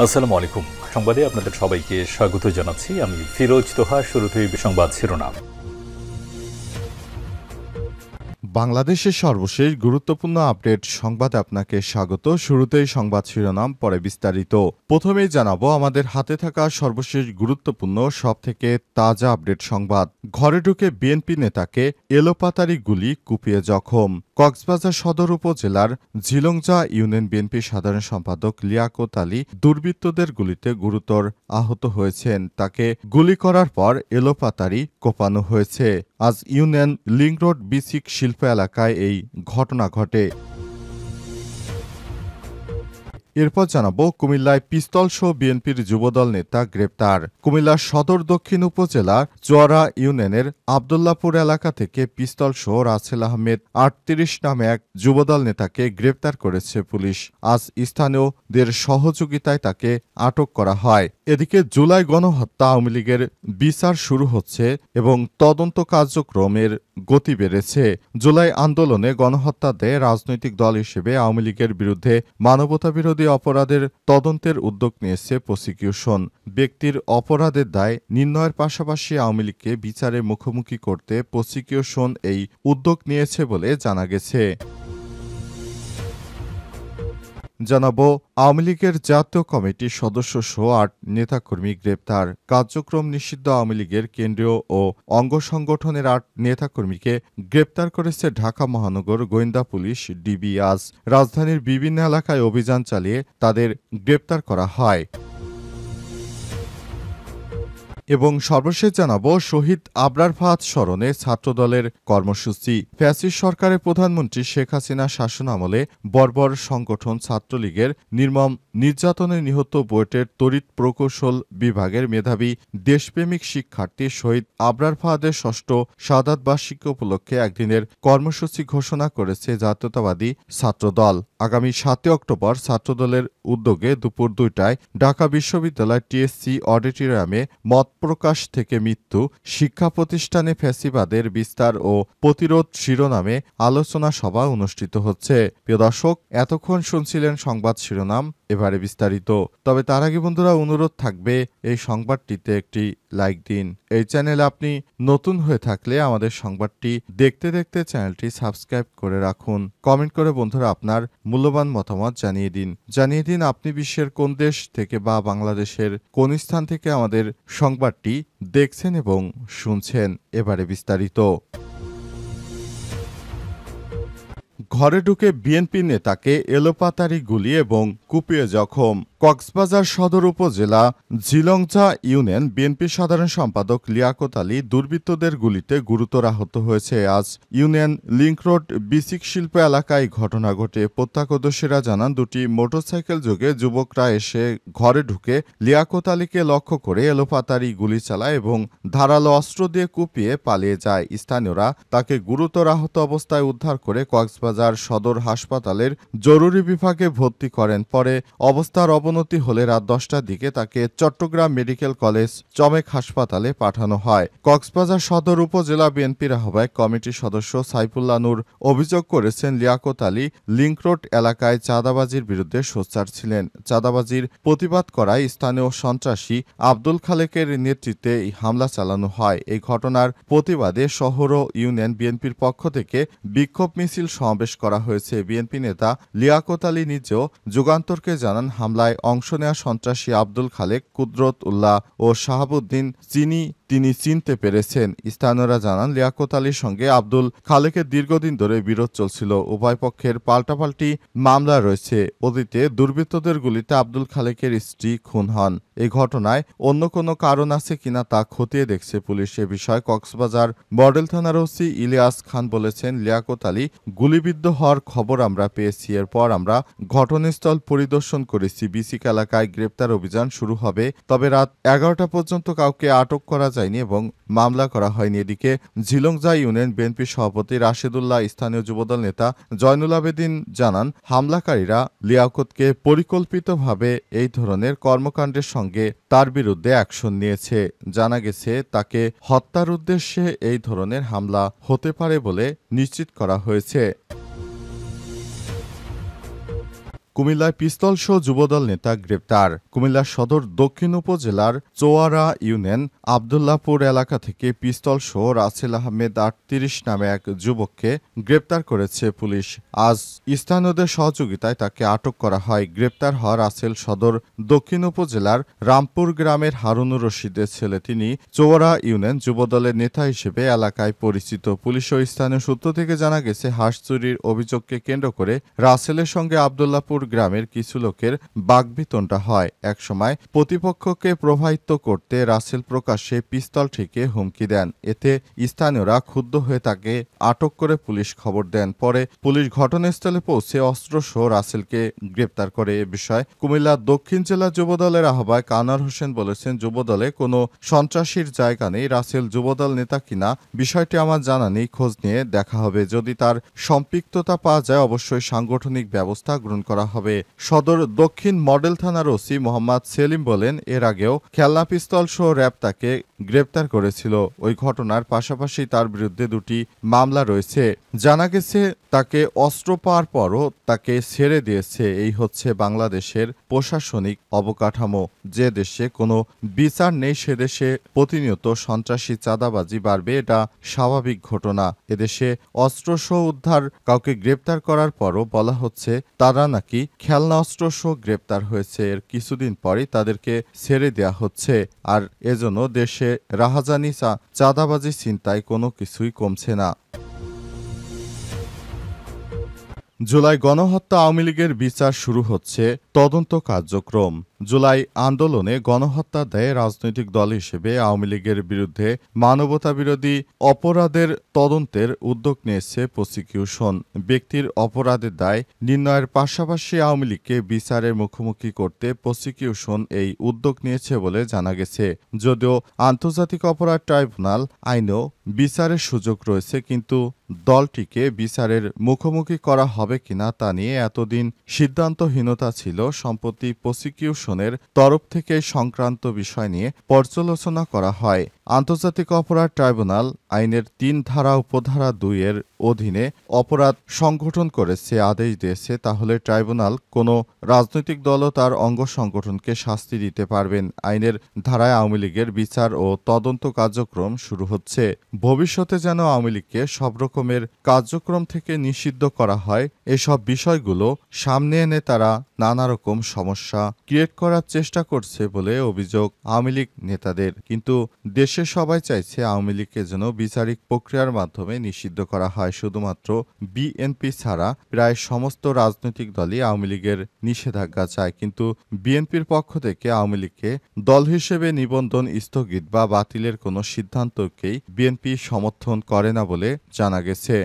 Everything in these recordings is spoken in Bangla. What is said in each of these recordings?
আসসালামু আলাইকুম। সংবাদে আপনাদের সবাইকে স্বাগত জানাচ্ছি। আমি ফিরোজ তোহা। শুরুতেই সংবাদ শিরোনাম। বাংলাদেশের সর্বশেষ গুরুত্বপূর্ণ আপডেট সংবাদে আপনাকে স্বাগত। শুরুতেই সংবাদ শিরোনাম, পরে বিস্তারিত। প্রথমেই জানাবো আমাদের হাতে থাকা সর্বশেষ গুরুত্বপূর্ণ সবথেকে তাজা আপডেট সংবাদ। ঘরে ঢুকে বিএনপি নেতাকে এলোপাতাড়ি গুলি, কুপিয়ে জখম। কক্সবাজার সদর উপজেলার ঝিলংজা ইউনিয়ন বিএনপি সাধারণ সম্পাদক লিয়াকত আলী দুর্বৃত্তদের গুলিতে গুরুতর আহত হয়েছেন। তাকে গুলি করার পর এলোপাতাড়ি কোপানো হয়েছে। আজ ইউনিয়ন লিংক রোড বিসিক শিল্প এলাকায় এই ঘটনা ঘটে। এরপর জানাবো কুমিল্লায় পিস্তলসহ বিএনপির যুবদল নেতা গ্রেপ্তার। কুমিল্লার সদর দক্ষিণ উপজেলার চুয়ারা ইউনিয়নের আবদুল্লাপুর এলাকা থেকে পিস্তলসহ রাসেল আহমেদ ৩৮ নামে এক যুবদল নেতাকে গ্রেপ্তার করেছে পুলিশ। আজ স্থানীয়দের সহযোগিতায় তাকে আটক করা হয়। এদিকে জুলাই গণহত্যা আওয়ামী লীগের বিচার শুরু হচ্ছে এবং তদন্ত কার্যক্রমের গতি বেড়েছে। জুলাই আন্দোলনে গণহত্যাতে রাজনৈতিক দল হিসেবে আওয়ামী লীগের বিরুদ্ধে মানবতাবিরোধী অপরাধের তদন্তের উদ্যোগ নিয়েছে প্রসিকিউশন। ব্যক্তির অপরাধের দায় নির্ণয়ের পাশাপাশি আওয়ামী লীগকে বিচারের মুখোমুখি করতে প্রসিকিউশন এই উদ্যোগ নিয়েছে বলে জানা গেছে। জানাবো আওয়ামী লীগের জাতীয় কমিটির সদস্য সহ ৮ নেতাকর্মী গ্রেপ্তার। কার্যক্রম নিষিদ্ধ আওয়ামী লীগের কেন্দ্রীয় ও অঙ্গ সংগঠনের ৮ নেতাকর্মীকে গ্রেপ্তার করেছে ঢাকা মহানগর গোয়েন্দা পুলিশ ডিবি। আজ রাজধানীর বিভিন্ন এলাকায় অভিযান চালিয়ে তাদের গ্রেপ্তার করা হয়। এবং সর্বশেষ জানাবো শহীদ আবরার ফাহাদ স্মরণে ছাত্রদলের কর্মসূচি। ফ্যাসিস্ট সরকারের প্রধানমন্ত্রী শেখ হাসিনা শাসনামলে বর্বর সংগঠন ছাত্রলীগের নির্মম নির্যাতনে নিহত বুয়েটের তড়িৎ প্রকৌশল বিভাগের মেধাবী দেশপ্রেমিক শিক্ষার্থী শহীদ আবরার ফাহাদের ষষ্ঠ শাহাদাত বার্ষিকী উপলক্ষে একদিনের কর্মসূচি ঘোষণা করেছে জাতীয়তাবাদী ছাত্রদল। আগামী ৭ অক্টোবর ছাত্রদলের উদ্যোগে দুপুর ২টায় ঢাকা বিশ্ববিদ্যালয় টিএসসি অডিটোরিয়ামে মত প্রকাশ থেকে মৃত্যু, শিক্ষা প্রতিষ্ঠানে ফ্যাসিবাদের বিস্তার ও প্রতিরোধ শিরোনামে আলোচনা সভা অনুষ্ঠিত হচ্ছে। প্রিয় দর্শক, এতক্ষণ শুনছিলেন সংবাদ শিরোনাম, এবারে বিস্তারিত। তবে তার আগে বন্ধুরা অনুরোধ থাকবে এই সংবাদটিতে একটি লাইক দিন। এই চ্যানেলে আপনি নতুন হয়ে থাকলে আমাদের সংবাদটি দেখতে দেখতে চ্যানেলটি সাবস্ক্রাইব করে রাখুন। কমেন্ট করে বন্ধুরা আপনার মূল্যবান মতামত জানিয়ে দিন আপনি বিশ্বের কোন দেশ থেকে বা বাংলাদেশের কোন স্থান থেকে আমাদের সংবাদটি দেখছেন এবং শুনছেন। এবারে বিস্তারিত। ঘরে ঢুকে বিএনপি নেতাকে এলোপাতাড়ি গুলি এবং কুপিয়ে জখম। কক্সবাজার সদর উপজেলা ঝিলংজা ইউনিয়ন বিএনপি সাধারণ সম্পাদক লিয়াকত আলী দুর্বৃত্তদের গুলিতে গুরুতর আহত হয়েছে। আজ ইউনিয়ন লিংক রোড বিসিক শিল্প এলাকায় ঘটনা ঘটে। প্রত্যক্ষদর্শীরা জানান দুটি মোটরসাইকেল যোগে যুবকরা এসে ঘরে ঢুকে লিয়াকত আলীকে লক্ষ্য করে এলোপাতাড়ি গুলি চালায় এবং ধারালো অস্ত্র দিয়ে কুপিয়ে পালিয়ে যায়। স্থানীয়রা তাকে গুরুতর আহত অবস্থায় উদ্ধার করে কক্সবাজার সদর হাসপাতালের জরুরি বিভাগে ভর্তি করেন। পরে অবস্থার অবনতি হলে রাত ১০টার দিকে তাকে চট্টগ্রাম মেডিকেল কলেজ চমেক হাসপাতালে পাঠানো হয়। কক্সবাজার সদর উপজেলা বিএনপির আহ্বায়ক কমিটির সদস্য সাইফুল্লাহ নূর অভিযোগ করেছেন, লিয়াকত আলী লিংক রোড এলাকায় চাঁদাবাজির বিরুদ্ধে সোচ্চার ছিলেন। চাঁদাবাজির প্রতিবাদ করায় স্থানীয় সন্ত্রাসী আব্দুল খালেকের নেতৃত্বে এই হামলা চালানো হয়। এই ঘটনার প্রতিবাদে শহর ও ইউনিয়ন বিএনপির পক্ষ থেকে বিক্ষোভ মিছিল সমাবেশ করা হয়েছে। বিএনপি নেতা লিয়াকত আলী নিজেও যুগান্তরকে জানান, হামলায় অংশ নেওয়া সন্ত্রাসী আব্দুল খালেক, কুদরত উল্লাহ ও শাহাবুদ্দিন তিনি চিনতে পেরেছেন। স্থানীয়রা জানান, লিয়াকত আলীর সঙ্গে আব্দুল খালেকের দীর্ঘদিন ধরে বিরোধ চলছিল। উভয় পক্ষের পাল্টাপাল্টি মামলা রয়েছে। অতীতে দুর্বৃত্তদের গুলিতে আব্দুল খালেকের স্ত্রী খুন হন। এই ঘটনায় অন্য কোনো কারণ আছে কিনা তা খতিয়ে দেখছে পুলিশ। এ বিষয়ে কক্সবাজার মডেল থানার ওসি ইলিয়াস খান বলেছেন, লিয়াকত আলী গুলিবিদ্ধ হওয়ার খবর আমরা পেয়েছি। এরপর আমরা ঘটনাস্থল পরিদর্শন করেছি। বিসিক এলাকায় গ্রেপ্তার অভিযান শুরু হবে। তবে রাত ১১টা পর্যন্ত কাউকে আটক করা যায়নি এবং মামলা করা হয়নি। এদিকে ঝিলংজা ইউনিয়ন বিএনপি সভাপতি রাশেদুল্লাহ, স্থানীয় যুবদল নেতা জয়নুল আবেদিন জানান, হামলাকারীরা লিয়াকতকে পরিকল্পিতভাবে এই ধরনের কর্মকাণ্ডের সঙ্গে তার বিরুদ্ধে অ্যাকশন নিয়েছে। জানা গেছে তাকে হত্যার উদ্দেশ্যে এই ধরনের হামলা হতে পারে বলে নিশ্চিত করা হয়েছে। কুমিল্লায় পিস্তলসহ যুবদল নেতা গ্রেপ্তার। কুমিল্লা সদর দক্ষিণ উপজেলার চোয়ারা ইউনিয়ন আবদুল্লাপুর এলাকা থেকে পিস্তলসহ রাসেল আহমেদ ৩৮ নামে এক যুবককে গ্রেপ্তার করেছে পুলিশ। আজ স্থানীয়দের সহযোগিতায় তাকে আটক করা হয়। গ্রেপ্তার হওয়া রাসেল সদর দক্ষিণ উপজেলার রামপুর গ্রামের হারুনুর রশিদের ছেলে। তিনি চোয়ারা ইউনিয়ন যুবদলের নেতা হিসেবে এলাকায় পরিচিত। পুলিশ ও স্থানীয় সূত্র থেকে জানা গেছে, হাঁস চুরির অভিযোগকে কেন্দ্র করে রাসেলের সঙ্গে আবদুল্লাপুর গ্রামের কিছু লোকের বাকবিতণ্ডা হয়। একসময় প্রতিপক্ষকে প্রভাবিত করতে রাসেল প্রকাশ্যে পিস্তল ঠেকিয়ে হুমকি দেন। এতে স্থানীয়রা ক্ষুব্ধ হয়ে তাকে আটক করে পুলিশ খবর দেন। পরে পুলিশ ঘটনাস্থলে পৌঁছে অস্ত্রসহ রাসেলকে গ্রেপ্তার করে। এ বিষয়ে কুমিল্লা দক্ষিণ জেলা যুবদলের আহ্বায়ক আনোয়ার হোসেন বলেছেন, যুবদলে কোনো সন্ত্রাসীর জায়গা নেই। রাসেল যুবদল নেতা কিনা বিষয়টি আমার জানা নেই, খোঁজ নিয়ে দেখা হবে। যদি তার সম্পৃক্ততা পাওয়া যায় অবশ্যই সাংগঠনিক ব্যবস্থা গ্রহণ করা হবে। সদর দক্ষিণ মডেল থানার ওসি মোহাম্মদ সেলিম বলেন, এর আগেও খেলনা পিস্তল সহ র্যাব তাকে গ্রেপ্তার করেছিল। ওই ঘটনার পাশাপাশি তার বিরুদ্ধে দুটি মামলা রয়েছে। জানা গেছে, তাকে অস্ত্র পাওয়ার পরও তাকে ছেড়ে দিয়েছে। এই হচ্ছে বাংলাদেশের প্রশাসনিক অবকাঠামো। যে দেশে কোনো বিচার নেই সে দেশে প্রতিনিয়ত সন্ত্রাসী চাঁদাবাজি বাড়বে, এটা স্বাভাবিক ঘটনা। এদেশে অস্ত্রসহ উদ্ধার কাউকে গ্রেপ্তার করার পরও বলা হচ্ছে তারা নাকি খেলনা অস্ত্রসহ গ্রেপ্তার হয়েছে। এর কিছুদিন পরই তাদেরকে ছেড়ে দেয়া হচ্ছে। আর এজন্য দেশে রাহাজানি চাঁদাবাজি ছিনতাই কোনো কিছুই কমছে না। জুলাই গণহত্যা আওয়ামী লীগের বিচার শুরু হচ্ছে তদন্ত কার্যক্রম। জুলাই আন্দোলনে গণহত্যা দায়ে রাজনৈতিক দল হিসেবে আওয়ামী লীগের বিরুদ্ধে মানবতাবিরোধী অপরাধের তদন্তের উদ্যোগ নিয়েছে প্রসিকিউশন। ব্যক্তির অপরাধের দায় নির্ণয়ের পাশাপাশি আওয়ামী লীগকে বিচারের মুখোমুখি করতে প্রসিকিউশন এই উদ্যোগ নিয়েছে বলে জানা গেছে। যদিও আন্তর্জাতিক অপরাধ ট্রাইব্যুনাল আইনেও বিচারের সুযোগ রয়েছে, কিন্তু দলটিকে বিচারের মুখোমুখি করা হবে কিনা তা নিয়ে এতদিন সিদ্ধান্তহীনতা ছিল। সম্প্রতি প্রসিকিউশনের তরফ থেকে সংক্রান্ত বিষয় নিয়ে পর্যালোচনা করা হয়। আন্তর্জাতিক অপরাধ ট্রাইব্যুনাল আইনের ৩ ধারা উপধারা ২ এর অধীনে অপরাধ সংগঠন করেছে আদেশ দিয়েছে। তাহলে ট্রাইব্যুনাল কোনো রাজনৈতিক দলও তার অঙ্গ সংগঠনকে শাস্তি দিতে পারবেন। আইনের ধারায় আওয়ামী লীগের বিচার ও তদন্ত কার্যক্রম শুরু হচ্ছে। ভবিষ্যতে যেন আওয়ামী লীগকে সব রকমের কার্যক্রম থেকে নিষিদ্ধ করা হয়, এসব বিষয়গুলো সামনে এনে তারা নানা রকম সমস্যা ক্রিয়েট করার চেষ্টা করছে বলে অভিযোগ আওয়ামী লীগ নেতাদের। কিন্তু দেশের সবাই চাইছে আওয়ামী লীগকে যেন বিচারিক প্রক্রিয়ার মাধ্যমে নিষিদ্ধ করা হয়। শুধুমাত্র বিএনপি ছাড়া প্রায় সমস্ত রাজনৈতিক দলই আওয়ামী লীগের নিষেধাজ্ঞা চায়। কিন্তু বিএনপির পক্ষ থেকে আওয়ামী লীগকে দল হিসেবে নিবন্ধন স্থগিত বা বাতিলের কোনো সিদ্ধান্তকেই বিএনপি সমর্থন করে না বলে জানা গেছে।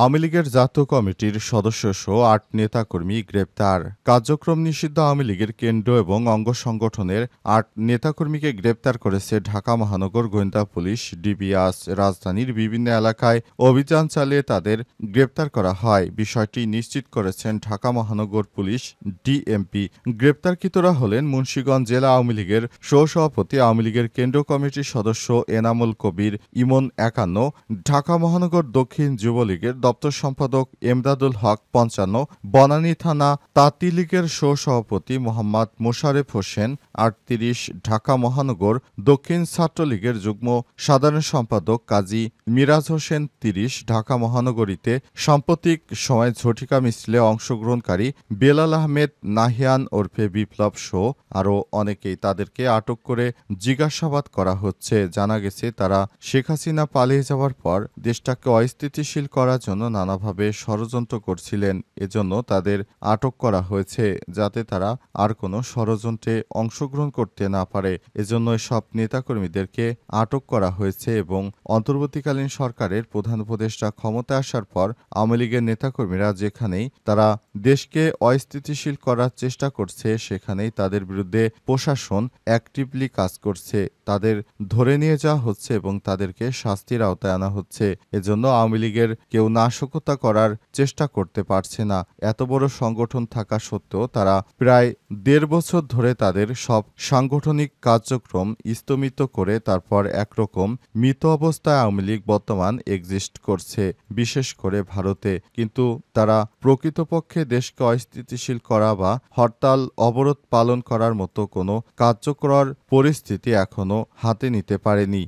আওয়ামী লীগের জাতীয় কমিটির সদস্যসহ ৮ নেতাকর্মী গ্রেপ্তার। কার্যক্রম নিষিদ্ধ আওয়ামী লীগের কেন্দ্র এবং অঙ্গ সংগঠনের ৮ নেতাকর্মীকে গ্রেপ্তার করেছে ঢাকা মহানগর গোয়েন্দা পুলিশ ডিবি। আজ রাজধানীর বিভিন্ন এলাকায় অভিযান চালিয়ে তাদের গ্রেপ্তার করা হয়। বিষয়টি নিশ্চিত করেছেন ঢাকা মহানগর পুলিশ ডিএমপি। গ্রেপ্তারকৃতরা হলেন মুন্সিগঞ্জ জেলা আওয়ামী লীগের সহসভাপতি, আওয়ামী লীগের কেন্দ্রীয় কমিটির সদস্য এনামুল কবির ইমন ৫১, ঢাকা মহানগর দক্ষিণ যুবলীগের দপ্তর সম্পাদক এমদাদুল হক ৫৫, বনানী থানা তাঁতি লীগের সহসভাপতি মোহাম্মদ মোশারেফ হোসেন ৩৮, ঢাকা মহানগর দক্ষিণ ছাত্রলীগের যুগ্ম সাধারণ সম্পাদক কাজী মিরাজ হোসেন ৩০, ঢাকা মহানগরীতে সাম্প্রতিক সময় ঝটিকা মিছিলে অংশগ্রহণকারী বেলাল আহমেদ নাহিয়ান ওরফে বিপ্লব সহ আরও অনেকেই। তাদেরকে আটক করে জিজ্ঞাসাবাদ করা হচ্ছে। জানা গেছে, তারা শেখ হাসিনা পালিয়ে যাওয়ার পর দেশটাকে অস্থিতিশীল করার জন্য নানাভাবে ষড়যন্ত্র করছিলেন। এজন্য তাদের আটক করা হয়েছে, যাতে তারা আর কোনো ষড়যন্ত্রে অংশগ্রহণ করতে না পারে। এজন্য সব নেতাকর্মীদেরকে আটক করা হয়েছে এবং অন্তর্বর্তীকালীন সরকারের প্রধান উপদেষ্টা ক্ষমতায় আসার পর আওয়ামী লীগের নেতাকর্মীরা যেখানেই তারা দেশকে অস্থিতিশীল করার চেষ্টা করছে সেখানেই তাদের বিরুদ্ধে প্রশাসন অ্যাক্টিভলি কাজ করছে। তাদের ধরে নিয়ে যাওয়া হচ্ছে এবং তাদেরকে শাস্তির আওতায় আনা হচ্ছে। এজন্য আওয়ামী লীগের কেউ নাশকতা করার চেষ্টা করতে পারছে না। এত বড় সংগঠন থাকা সত্ত্বেও তারা প্রায় ১.৫ বছর ধরে তাদের সব সাংগঠনিক কার্যক্রম স্থগিত করে তারপর একরকম মৃত অবস্থায় আওয়ামী লীগ বর্তমান এক্সিস্ট করছে, বিশেষ করে ভারতে। কিন্তু তারা প্রকৃতপক্ষে দেশকে অস্থিতিশীল করা বা হরতাল অবরোধ পালন করার মতো কোনো কার্যকর পরিস্থিতি এখনো হাতে নিতে পারেনি।